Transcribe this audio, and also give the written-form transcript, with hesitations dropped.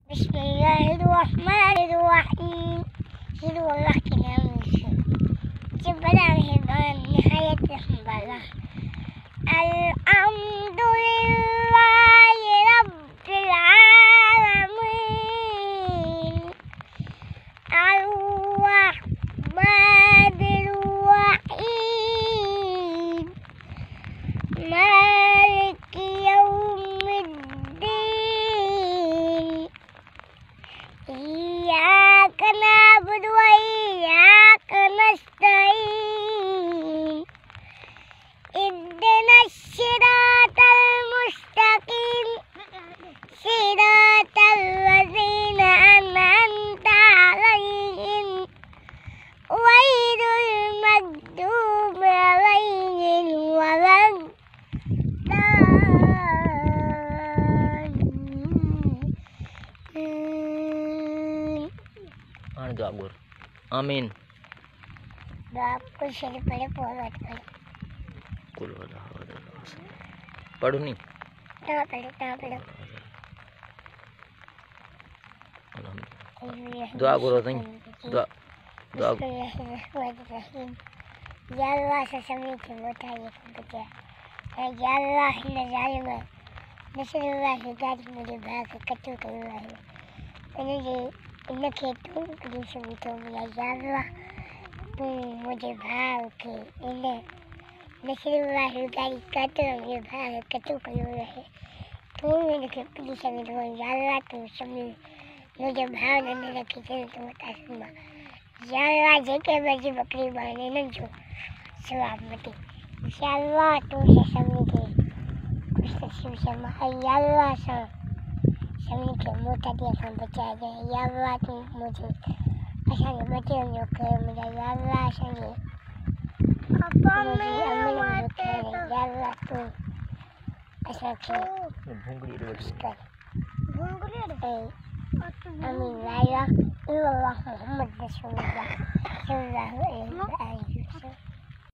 बिस्मिल्लाहिर्रहमानिर्रहीम। शुरू अल्लाह के नाम से जो बड़ा मेहरबान निहायत रहम वाला। अल्हम्दुलिल्लाहि रब्बिल आलमीन अर्रहमानिर रहीम मालिकि यौमिद्दीन इय्याका नअबुदु व इय्याका नस्तईन इहदिनस सिरातल मुस्तकीम सिरातल लज़ीना अनअमता अलैहिम गैरिल मग़दूबि अलैहिम वलद्दाल्लीन। doa gur. Amin. doa आपको शेर पढ़े बहुत पढ़े कुल पढ़ू नहीं doa gur tanya doa doa ya Allah sesami kita ya kebaca ya Allah nazalima nasallallahu dari mudah bahasa katu Allah ini इन्हें खेतों की सुविधा मिला जावा मुझे भाव के इन्हें नशरीवाह गाड़ी काटो मुझे भाव कटो करो रहे तुम मेरे खेतों सुविधा जावा तुम सभी मुझे भाव नहीं रखी चल तुम तासमा जावा जेके बजी बकरी बाने न जो सवाब मती इंशाअल्लाह तुम से सभी के कुछ तस्वीर समा अल्लाह सा सभी के मोटा दिया से बचाया जाए या अल्लाह तू मुझे ऐसा नहीं बचे जो करे मुझे या अल्लाह से मुझे अमल में करे या अल्लाह तू ऐसा कि आमीन ला इलाहा इल्लल्लाह मुहम्मद रसूलुल्लाह सल्लल्लाहु अलैहि वसल्लम।